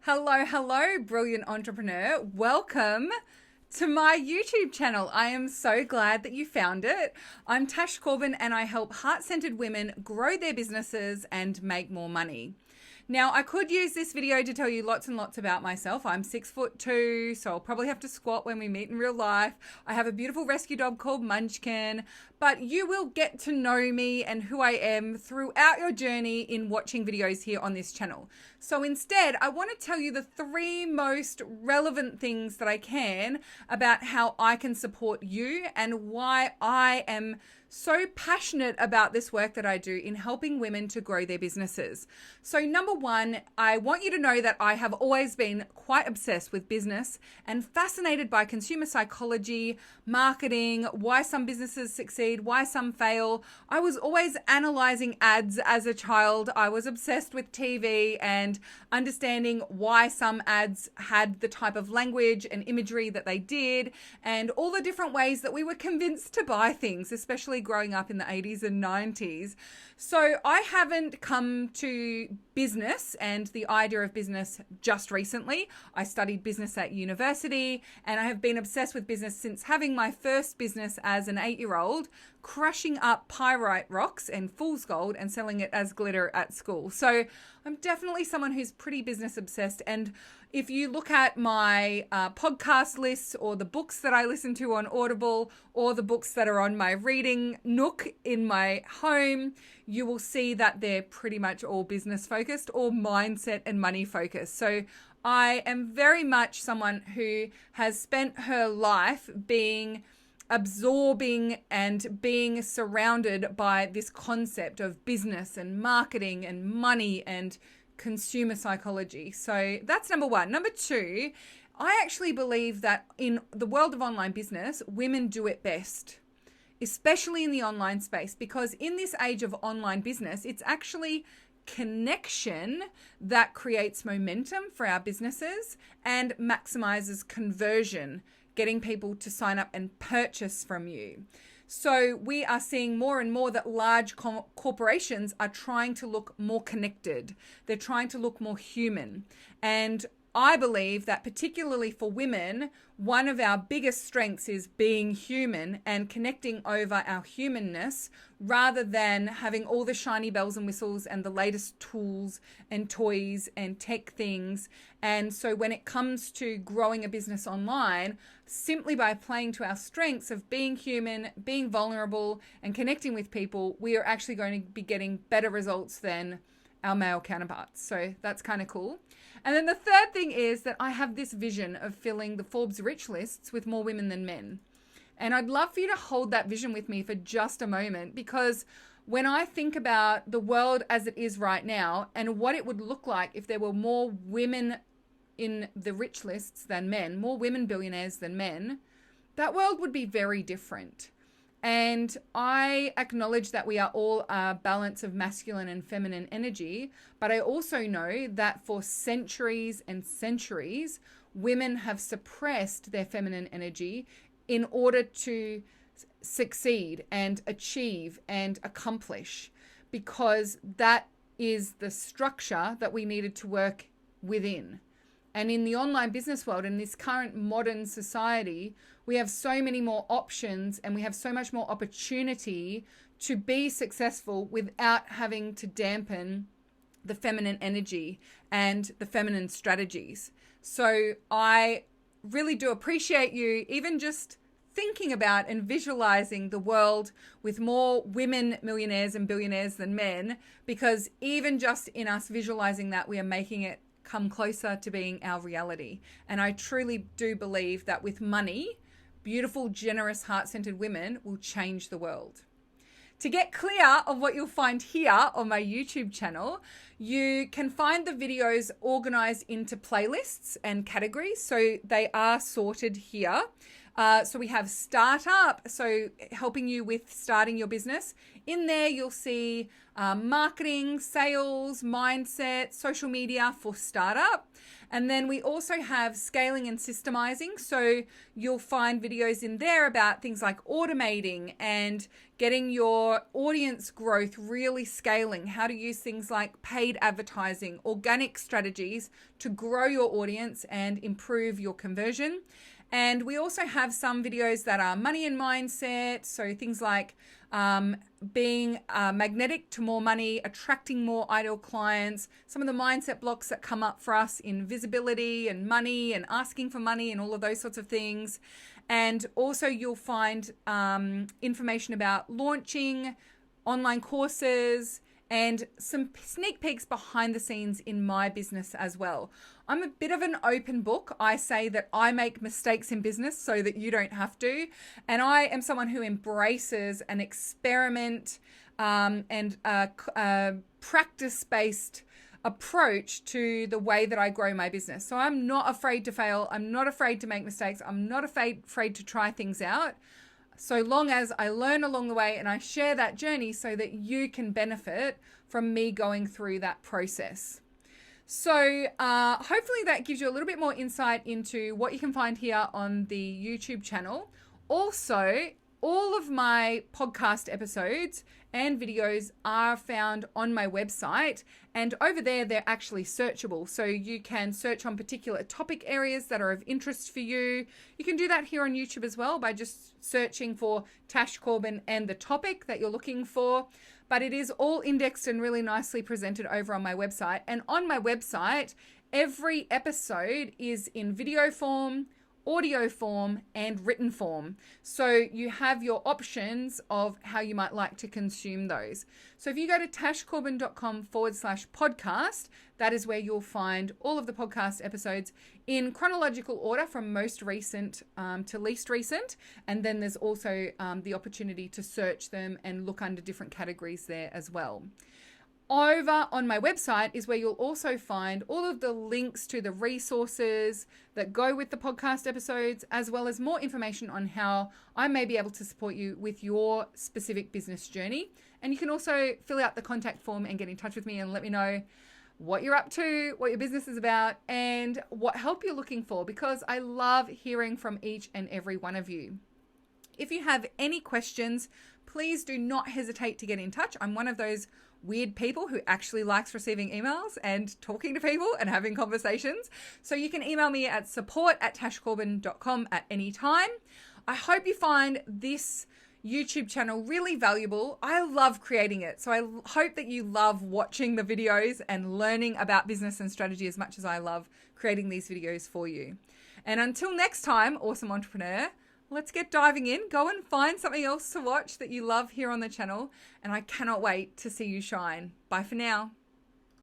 Hello, brilliant entrepreneur. Welcome to my YouTube channel. I am so glad that you found it. I'm Tash Corbin and I help heart-centered women grow their businesses and make more money. Now, I could use this video to tell you lots and lots about myself. I'm 6'2", so I'll probably have to squat when we meet in real life. I have a beautiful rescue dog called Munchkin, but you will get to know me and who I am throughout your journey in watching videos here on this channel. So instead, I want to tell you the 3 most relevant things that I can about how I can support you and why I am so passionate about this work that I do in helping women to grow their businesses. So number 1, I want you to know that I have always been quite obsessed with business and fascinated by consumer psychology, marketing, why some businesses succeed, why some fail. I was always analyzing ads as a child. I was obsessed with TV and understanding why some ads had the type of language and imagery that they did and all the different ways that we were convinced to buy things, especially growing up in the 80s and 90s. So I haven't come to business and the idea of business just recently. I studied business at university and I have been obsessed with business since having my first business as an 8-year-old, crushing up pyrite rocks and fool's gold and selling it as glitter at school. So I'm definitely someone who's pretty business obsessed. And if you look at my podcast lists or the books that I listen to on Audible or the books that are on my reading nook in my home, you will see that they're pretty much all business focused or mindset and money focused. So I am very much someone who has spent her life absorbing and being surrounded by this concept of business and marketing and money and consumer psychology. So that's number 1. Number 2, I actually believe that in the world of online business, women do it best, especially in the online space, because in this age of online business, it's actually connection that creates momentum for our businesses and maximizes conversion, getting people to sign up and purchase from you. So we are seeing more and more that large corporations are trying to look more connected. They're trying to look more human. And I believe that particularly for women, one of our biggest strengths is being human and connecting over our humanness rather than having all the shiny bells and whistles and the latest tools and toys and tech things. And so when it comes to growing a business online, simply by playing to our strengths of being human, being vulnerable and connecting with people, we are actually going to be getting better results than our male counterparts. So that's kind of cool. And then the third thing is that I have this vision of filling the Forbes Rich lists with more women than men. And I'd love for you to hold that vision with me for just a moment, because when I think about the world as it is right now and what it would look like if there were more women in the rich lists than men, more women billionaires than men, that world would be very different. And I acknowledge that we are all a balance of masculine and feminine energy, but I also know that for centuries and centuries, women have suppressed their feminine energy in order to succeed and achieve and accomplish, because that is the structure that we needed to work within. And in the online business world, in this current modern society, we have so many more options and we have so much more opportunity to be successful without having to dampen the feminine energy and the feminine strategies. So I really do appreciate you even just thinking about and visualizing the world with more women millionaires and billionaires than men, because even just in us visualizing that, we are making it come closer to being our reality. And I truly do believe that with money, beautiful, generous, heart-centered women will change the world. To get clear of what you'll find here on my YouTube channel, you can find the videos organized into playlists and categories. So they are sorted here. So we have startup, so helping you with starting your business. In there, you'll see marketing, sales, mindset, social media for startup. And then we also have scaling and systemizing. So you'll find videos in there about things like automating and getting your audience growth really scaling, how to use things like paid advertising, organic strategies to grow your audience and improve your conversion. And we also have some videos that are money and mindset. So things like being magnetic to more money, attracting more ideal clients, some of the mindset blocks that come up for us in visibility and money and asking for money and all of those sorts of things. And also you'll find information about launching online courses and some sneak peeks behind the scenes in my business as well. I'm a bit of an open book. I say that I make mistakes in business so that you don't have to. And I am someone who embraces an experiment and a practice-based approach to the way that I grow my business. So I'm not afraid to fail. I'm not afraid to make mistakes. I'm not afraid to try things out, so long as I learn along the way and I share that journey so that you can benefit from me going through that process. So hopefully that gives you a little bit more insight into what you can find here on the YouTube channel. Also, all of my podcast episodes and videos are found on my website, and over there they're actually searchable. So you can search on particular topic areas that are of interest for you. You can do that here on YouTube as well by just searching for Tash Corbin and the topic that you're looking for. But it is all indexed and really nicely presented over on my website. And on my website, every episode is in video form, audio form, and written form. So you have your options of how you might like to consume those. So if you go to tashcorbin.com/podcast, that is where you'll find all of the podcast episodes in chronological order from most recent to least recent. And then there's also the opportunity to search them and look under different categories there as well. Over on my website is where you'll also find all of the links to the resources that go with the podcast episodes, as well as more information on how I may be able to support you with your specific business journey. And you can also fill out the contact form and get in touch with me and let me know what you're up to, what your business is about, and what help you're looking for, because I love hearing from each and every one of you. If you have any questions, please do not hesitate to get in touch. I'm one of those weird people who actually likes receiving emails and talking to people and having conversations. So you can email me at support@tashcorbin.com at any time. I hope you find this YouTube channel really valuable. I love creating it. So I hope that you love watching the videos and learning about business and strategy as much as I love creating these videos for you. And until next time, awesome entrepreneur, let's get diving in. Go and find something else to watch that you love here on the channel. And I cannot wait to see you shine. Bye for now.